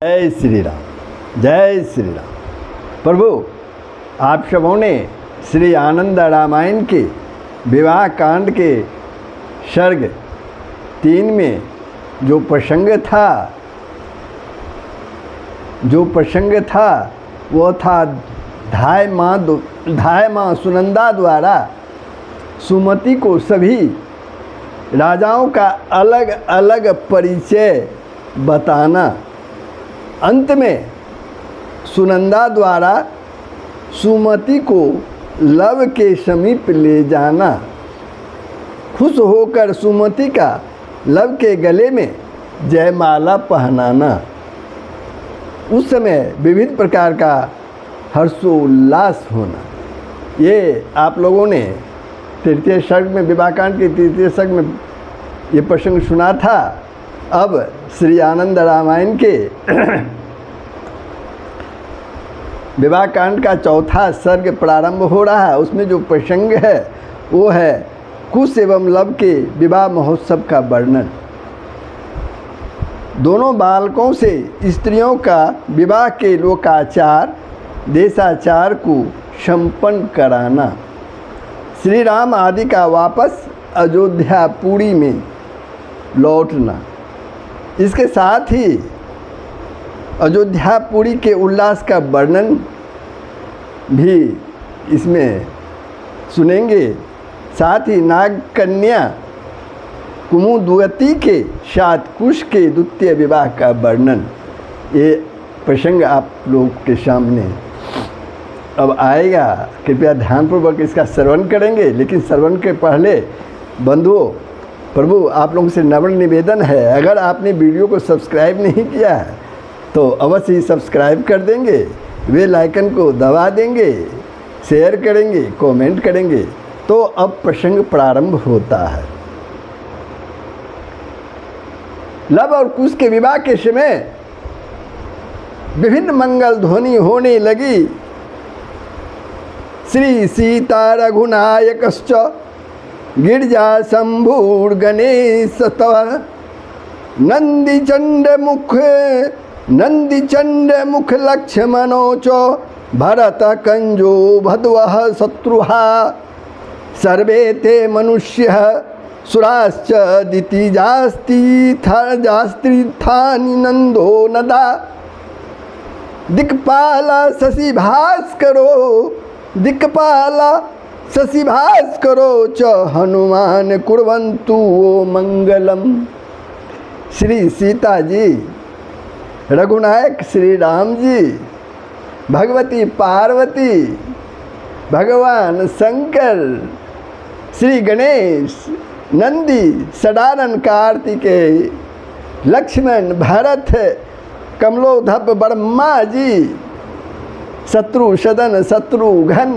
जय श्री राम, जय श्री राम। प्रभु, आप सबों ने श्री आनंद रामायण के विवाह कांड के सर्ग 3 में जो प्रसंग था वो था धाय माँ सुनंदा द्वारा सुमति को सभी राजाओं का अलग अलग परिचय बताना। अंत में सुनंदा द्वारा सुमति को लव के समीप ले जाना। खुश होकर सुमति का लव के गले में जयमाला पहनाना। उस समय विविध प्रकार का हर्षोल्लास होना। ये आप लोगों ने तृतीय सर्ग में, विवाहकांड के तृतीय सर्ग में ये प्रसंग सुना था। अब श्री आनंद रामायण के विवाह कांड का चौथा सर्ग प्रारंभ हो रहा है। उसमें जो प्रसंग है वो है कुश एवं लव के विवाह महोत्सव का वर्णन। दोनों बालकों से स्त्रियों का विवाह के लोकाचार देशाचार को संपन्न कराना। श्री राम आदि का वापस अयोध्यापुरी में लौटना। इसके साथ ही अयोध्यापुरी के उल्लास का वर्णन भी इसमें सुनेंगे। साथ ही नाग कन्या कुमुदवती के साथ कुश के द्वितीय विवाह का वर्णन। ये प्रसंग आप लोग के सामने अब आएगा। कृपया ध्यानपूर्वक इसका श्रवण करेंगे। लेकिन श्रवण के पहले बंधुओं, प्रभु आप लोगों से नम्र निवेदन है, अगर आपने वीडियो को सब्सक्राइब नहीं किया है तो अवश्य ही सब्सक्राइब कर देंगे, बेल आइकन को दबा देंगे, शेयर करेंगे, कमेंट करेंगे। तो अब प्रसंग प्रारंभ होता है। लव और कुश के विवाह के समय विभिन्न मंगल ध्वनि होने लगी। श्री सीता रघुनायकश्च गिरिजा शंभुर गणेश नंदी चंड मुख लक्ष्मणो च भरत कंजो भद्वः शत्रुहा सर्वे ते मनुष्य सुराश्च दितिजास्त्रीथानि नंदो नदा दिक्पाल शशि भास्करो च हनुमान कुर्वन्तु मंगलम। श्री सीता जी, रघुनायक श्री राम जी, भगवती पार्वती, भगवान शंकर, श्री गणेश, नंदी, सडानन कार्तिकेय, लक्ष्मण, भरत, कमलोधर ब्रह्मा जी, शत्रुघ्न,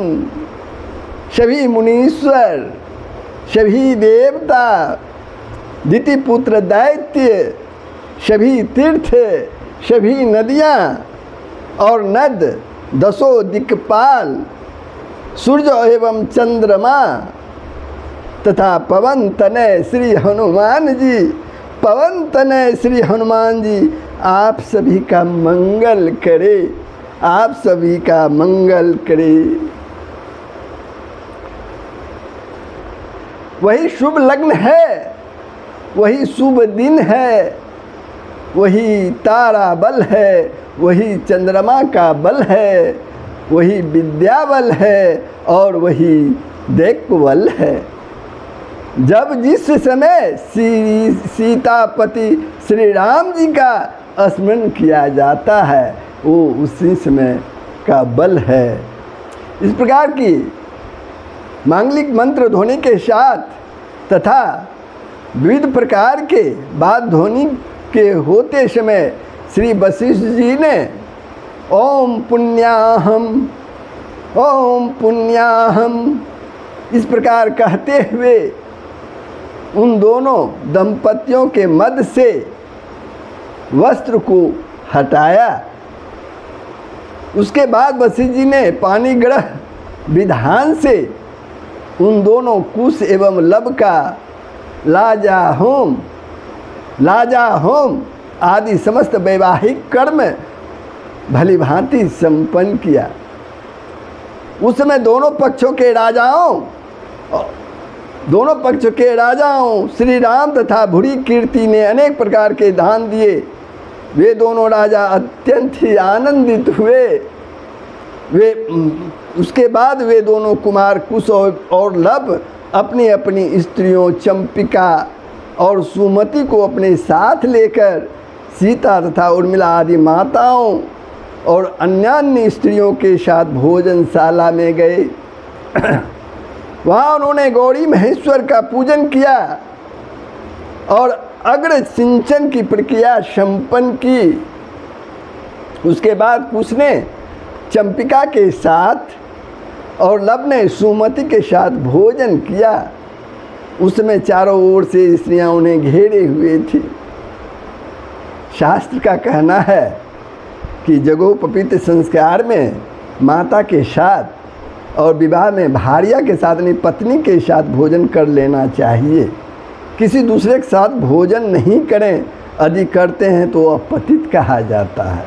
सभी मुनीश्वर, सभी देवता, दितिपुत्र दैत्य, सभी तीर्थ, सभी नदियाँ और नद, 10 दिक्पाल, सूर्य एवं चंद्रमा तथा पवन तनय श्री हनुमान जी, आप सभी का मंगल करे, आप सभी का मंगल करे। वही शुभ लग्न है, वही शुभ दिन है, वही तारा बल है, वही चंद्रमा का बल है, वही विद्या बल है और वही देव बल है। जब जिस समय सीतापति श्री राम जी का स्मरण किया जाता है वो उसी समय का बल है। इस प्रकार की मांगलिक मंत्र ध्वनि के साथ तथा विविध प्रकार के वाद्य ध्वनि के होते समय श्री वशिष्ठ जी ने ओम पुण्याहम इस प्रकार कहते हुए उन दोनों दंपतियों के मध्य से वस्त्र को हटाया। उसके बाद वशिष्ठ जी ने पाणिग्रह विधान से उन दोनों कुश एवं लव का लाजा होम आदि समस्त वैवाहिक कर्म भली भांति संपन्न किया। उस समय दोनों पक्षों के राजाओं श्री राम तथा भूरी कीर्ति ने अनेक प्रकार के दान दिए। वे दोनों राजा अत्यंत ही आनंदित हुए। उसके बाद वे दोनों कुमार कुश और लब अपनी अपनी स्त्रियों चंपिका और सुमति को अपने साथ लेकर सीता तथा उर्मिला आदि माताओं और अन्य स्त्रियों के साथ भोजनशाला में गए। वहाँ उन्होंने गौरी महेश्वर का पूजन किया और अग्र सिंचन की प्रक्रिया संपन्न की। उसके बाद कुश ने चंपिका के साथ और लब ने सुमति के साथ भोजन किया। उसमें चारों ओर से स्त्रियां उन्हें घेरे हुए थी। शास्त्र का कहना है कि जगोपवीत संस्कार में माता के साथ और विवाह में भार्या के साथ नहीं पत्नी के साथ भोजन कर लेना चाहिए। किसी दूसरे के साथ भोजन नहीं करें, यदि करते हैं तो अपतित कहा जाता है।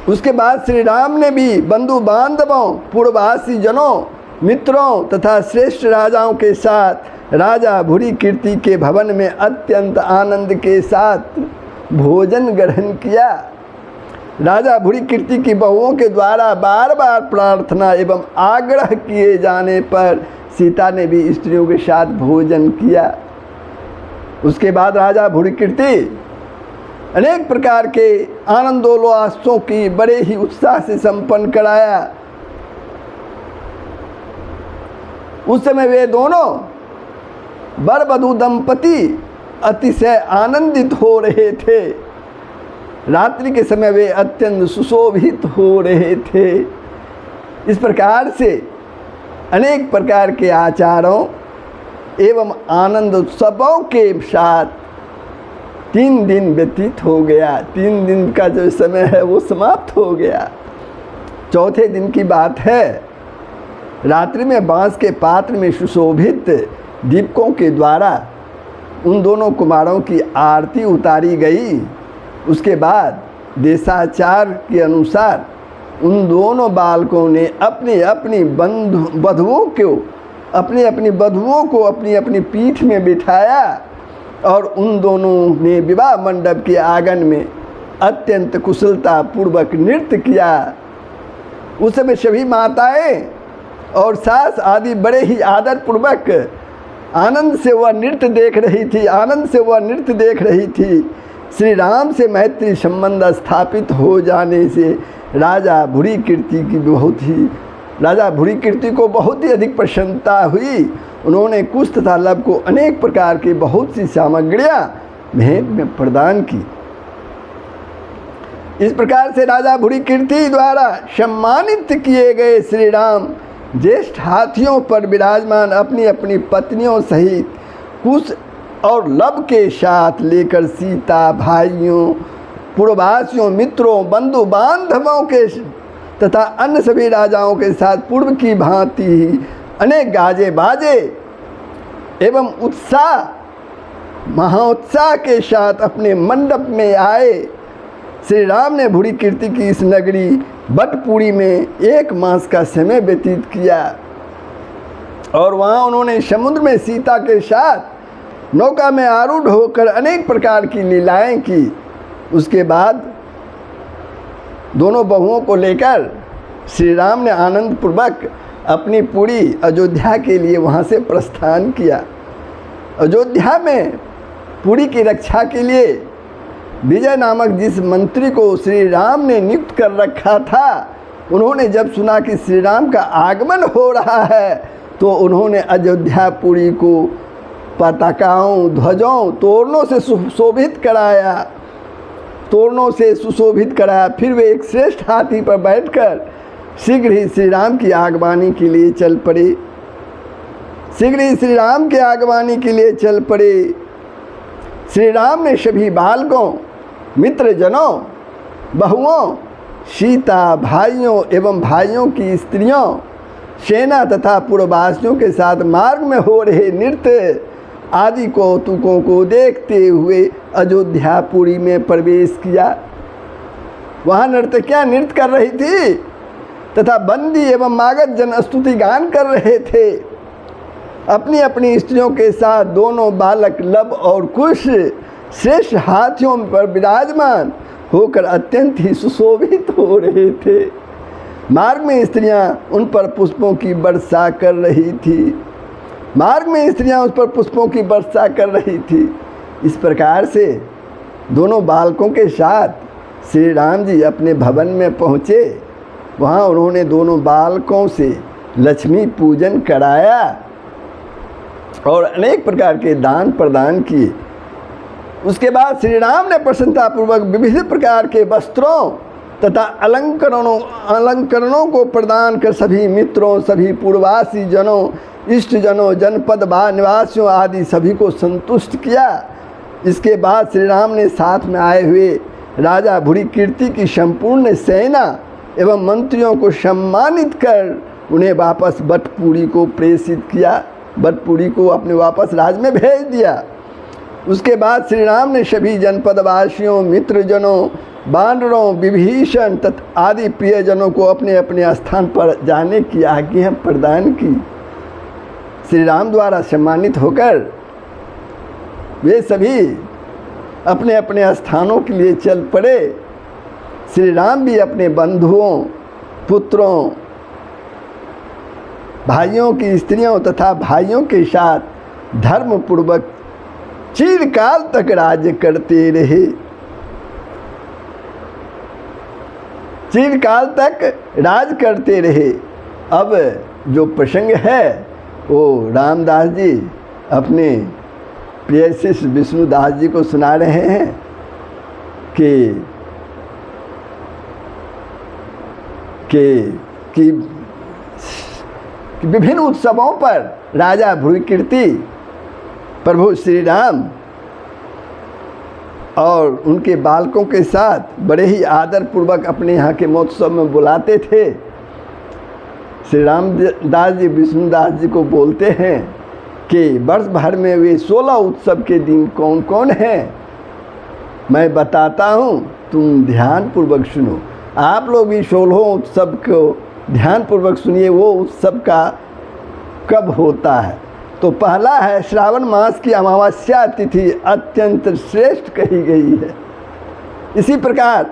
उसके बाद श्री राम ने भी बंधु बांधवों पूर्ववासी जनों मित्रों तथा श्रेष्ठ राजाओं के साथ राजा भूरी कीर्ति के भवन में अत्यंत आनंद के साथ भोजन ग्रहण किया। राजा भूरी कीर्ति की बहुओं के द्वारा बार बार प्रार्थना एवं आग्रह किए जाने पर सीता ने भी स्त्रियों के साथ भोजन किया। उसके बाद राजा भूरी कीर्ति अनेक प्रकार के आनंदोल्लासों की बड़े ही उत्साह से संपन्न कराया। उस समय वे दोनों वर वधू दंपति अतिशय आनंदित हो रहे थे। रात्रि के समय वे अत्यंत सुशोभित हो रहे थे। इस प्रकार से अनेक प्रकार के आचारों एवं आनंद उत्सवों के साथ 3 दिन व्यतीत हो गया। 3 दिन का जो समय है वो समाप्त हो गया। चौथे दिन की बात है, रात्रि में बांस के पात्र में सुशोभित दीपकों के द्वारा उन दोनों कुमारों की आरती उतारी गई। उसके बाद देशाचार के अनुसार उन दोनों बालकों ने अपनी अपनी वधुओं को अपनी अपनी पीठ में बिठाया और उन दोनों ने विवाह मंडप के आंगन में अत्यंत कुशलता पूर्वक नृत्य किया। उस समय सभी माताएं और सास आदि बड़े ही आदर पूर्वक आनंद से वह नृत्य देख रही थी। श्री राम से मैत्री संबंध स्थापित हो जाने से राजा भूरी कीर्ति को बहुत ही अधिक प्रसन्नता हुई। उन्होंने कुश तथा लब को अनेक प्रकार की बहुत सी सामग्रियां भेंट में प्रदान की। इस प्रकार से राजा भूरी कीर्ति द्वारा सम्मानित किए गए श्री राम ज्येष्ठ हाथियों पर विराजमान अपनी अपनी पत्नियों सहित कुश और लब के साथ लेकर सीता भाइयों पूर्ववासियों मित्रों बंधु बांधवों के तथा अन्य सभी राजाओं के साथ पूर्व की भांति ही अनेक गाजे बाजे एवं महोत्साह के साथ अपने मंडप में आए। श्री राम ने भूरी कीर्ति की इस नगरी बटपुरी में 1 मास का समय व्यतीत किया और वहाँ उन्होंने समुद्र में सीता के साथ नौका में आरूढ़ होकर अनेक प्रकार की लीलाएं की। उसके बाद दोनों बहुओं को लेकर श्री राम ने आनंद पूर्वक अपनी पूरी अयोध्या के लिए वहाँ से प्रस्थान किया। अयोध्या में पुरी की रक्षा के लिए विजय नामक जिस मंत्री को श्री राम ने नियुक्त कर रखा था, उन्होंने जब सुना कि श्री राम का आगमन हो रहा है तो उन्होंने अयोध्या पुरी को पताकाओं ध्वजों तोरणों से सुशोभित कराया। फिर वे एक श्रेष्ठ हाथी पर बैठकर शीघ्र ही श्री राम की आगवानी के लिए चल पड़े। श्री राम ने सभी बालकों मित्रजनों बहुओं सीता भाइयों एवं भाइयों की स्त्रियों सेना तथा पूर्ववासियों के साथ मार्ग में हो रहे नृत्य आदि कौतुकों को देखते हुए अयोध्यापुरी में प्रवेश किया। वहाँ नर्तकियाँ नृत्य कर रही थी तथा बंदी एवं मागध जन स्तुति गान कर रहे थे। अपनी अपनी स्त्रियों के साथ दोनों बालक लब और कुश श्रेष्ठ हाथियों पर विराजमान होकर अत्यंत ही सुशोभित हो रहे थे। मार्ग में स्त्रियां उन पर पुष्पों की वर्षा कर रही थी। मार्ग में स्त्रियां उस पर पुष्पों की वर्षा कर रही थी। इस प्रकार से दोनों बालकों के साथ श्री राम जी अपने भवन में पहुँचे। वहाँ उन्होंने दोनों बालकों से लक्ष्मी पूजन कराया और अनेक प्रकार के दान प्रदान किए। उसके बाद श्री राम ने प्रसन्नतापूर्वक विविध प्रकार के वस्त्रों तथा अलंकरणों को प्रदान कर सभी मित्रों, सभी पूर्ववासी जनों, इष्ट जनों, जनपद निवासियों आदि सभी को संतुष्ट किया। इसके बाद श्री राम ने साथ में आए हुए राजा भूरिकीर्ति की संपूर्ण सेना एवं मंत्रियों को सम्मानित कर उन्हें वापस बटपुरी को प्रेषित किया। बटपुरी को अपने वापस राज में भेज दिया। उसके बाद श्री राम ने सभी जनपदवासियों, मित्रजनों, वानरों, विभीषण तथा आदि प्रियजनों को अपने अपने स्थान पर जाने की आज्ञा प्रदान की। श्री राम द्वारा सम्मानित होकर वे सभी अपने अपने स्थानों के लिए चल पड़े। श्री राम भी अपने बंधुओं, पुत्रों, भाइयों की स्त्रियों तथा भाइयों के साथ धर्मपूर्वक चिरकाल तक राज्य करते रहे। चिरकाल तक राज करते रहे। अब जो प्रसंग है वो रामदास जी अपने प्रिय शिष्य विष्णुदास जी को सुना रहे हैं कि विभिन्न उत्सवों पर राजा भूरिकीर्ति प्रभु श्री राम और उनके बालकों के साथ बड़े ही आदर पूर्वक अपने यहाँ के महोत्सव में बुलाते थे। श्री रामदास जी विष्णुदास जी को बोलते हैं कि वर्ष भर में वे 16 उत्सव के दिन कौन कौन हैं, मैं बताता हूँ, तुम ध्यान पूर्वक सुनो। आप लोग भी 16 उत्सव को ध्यान पूर्वक सुनिए। वो उत्सव का कब होता है तो पहला है श्रावण मास की अमावस्या तिथि अत्यंत श्रेष्ठ कही गई है। इसी प्रकार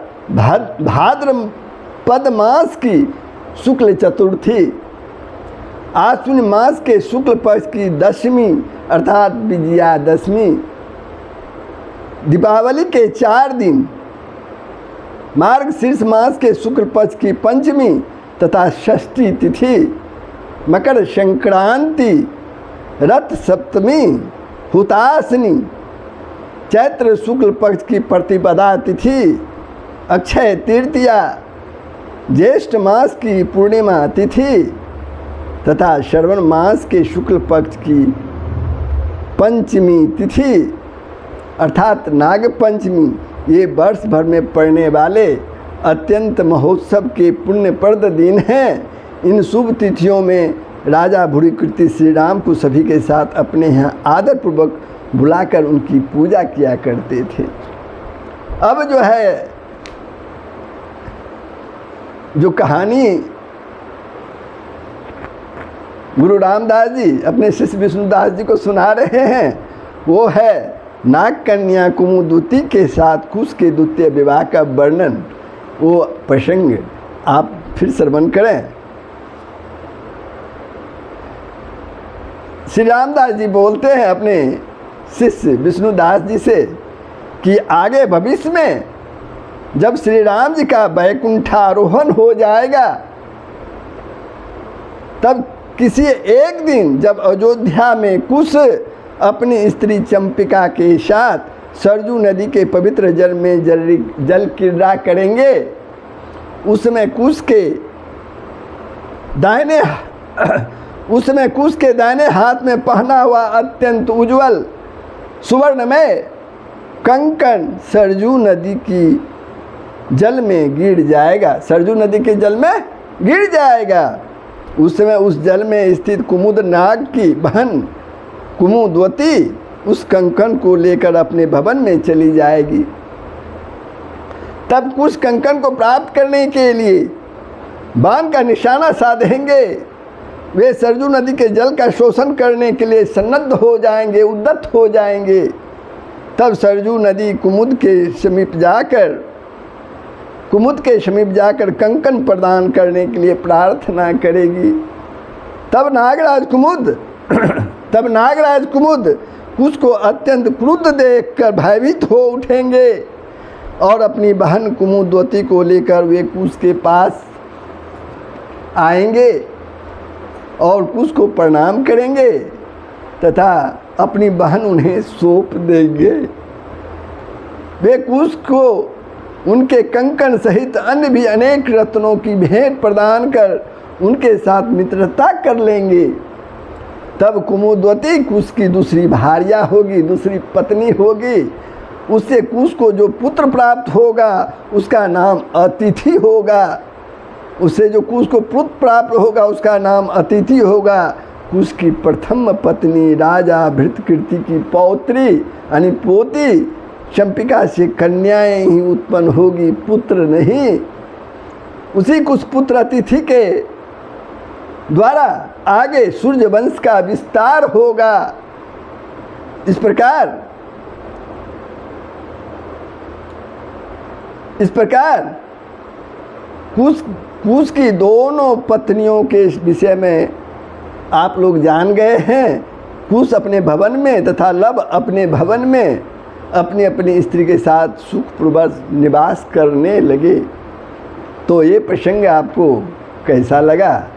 भाद्रपद मास की शुक्ल चतुर्थी, आश्विन मास के शुक्ल पक्ष की दशमी अर्थात विजयादशमी, दीपावली के 4 दिन, मार्गशीर्ष मास के शुक्ल पक्ष की पंचमी तथा षष्ठी तिथि, मकर संक्रांति, रथ सप्तमी, हुताशनी, चैत्र शुक्ल पक्ष की प्रतिपदा तिथि, अक्षय तृतीया, ज्येष्ठ मास की पूर्णिमा तिथि तथा श्रवण मास के शुक्ल पक्ष की पंचमी तिथि अर्थात नाग पंचमी। ये वर्ष भर में पड़ने वाले अत्यंत महोत्सव के पुण्यप्रद दिन हैं। इन शुभ तिथियों में राजा भूरिकीर्ति श्री राम को सभी के साथ अपने यहाँ आदरपूर्वक बुलाकर उनकी पूजा किया करते थे। अब जो कहानी गुरु रामदास जी अपने शिष्य विष्णुदास जी को सुना रहे हैं वो है नाग कन्या कुमुदुति के साथ कुश के द्वितीय विवाह का वर्णन। वो प्रसंग आप फिर श्रवण करें। श्री रामदास जी बोलते हैं अपने शिष्य विष्णुदास जी से कि आगे भविष्य में जब श्री राम जी का वैकुंठारोहण हो जाएगा तब किसी एक दिन जब अयोध्या में कुश अपनी स्त्री चंपिका के साथ सरजू नदी के पवित्र जल में जल क्रीड़ा करेंगे, उसमें कुश के दाहिने हाथ में पहना हुआ अत्यंत उज्जवल सुवर्णमय कंकण सरजू नदी की जल में गिर जाएगा। सरजू नदी के जल में गिर जाएगा। उस समय उस जल में स्थित कुमुद नाग की बहन कुमुदवती उस कंकन को लेकर अपने भवन में चली जाएगी। तब कुश कंकन को प्राप्त करने के लिए बाण का निशाना साधेंगे। वे सरजू नदी के जल का शोषण करने के लिए सन्नद्ध हो जाएंगे, उद्यत हो जाएंगे। तब सरजू नदी कुमुद के समीप जाकर कंकन प्रदान करने के लिए प्रार्थना करेगी। तब नागराज कुमुद कुश को अत्यंत क्रुद्ध देखकर भयभीत हो उठेंगे और अपनी बहन कुमुदवती को लेकर वे कुश के पास आएंगे और कुश को प्रणाम करेंगे तथा अपनी बहन उन्हें सौंप देंगे। वे कुश को उनके कंकन सहित अन्य भी अनेक रत्नों की भेंट प्रदान कर उनके साथ मित्रता कर लेंगे। तब कुमुदवती कुश की दूसरी भार्या होगी, दूसरी पत्नी होगी। उससे कुश को जो पुत्र प्राप्त होगा उसका नाम अतिथि होगा। उससे जो कुश को पुत्र प्राप्त होगा उसका नाम अतिथि होगा। कुश की प्रथम पत्नी राजा भृतकीर्ति की पौत्री यानी पोती चंपिका से कन्याएं ही उत्पन्न होगी, पुत्र नहीं। उसी कुश पुत्र अतिथि के द्वारा आगे सूर्य वंश का विस्तार होगा। इस प्रकार कुश की दोनों पत्नियों के विषय में आप लोग जान गए हैं। कुश अपने भवन में तथा लब अपने भवन में अपनी अपनी स्त्री के साथ सुखपूर्वक निवास करने लगे। तो ये प्रसंग आपको कैसा लगा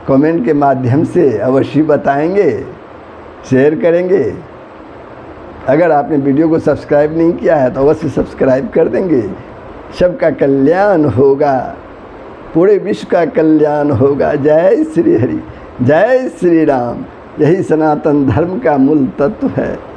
कमेंट के माध्यम से अवश्य बताएंगे, शेयर करेंगे। अगर आपने वीडियो को सब्सक्राइब नहीं किया है तो अवश्य सब्सक्राइब कर देंगे। सबका कल्याण होगा, पूरे विश्व का कल्याण होगा। जय श्री हरि, जय श्री राम। यही सनातन धर्म का मूल तत्व है।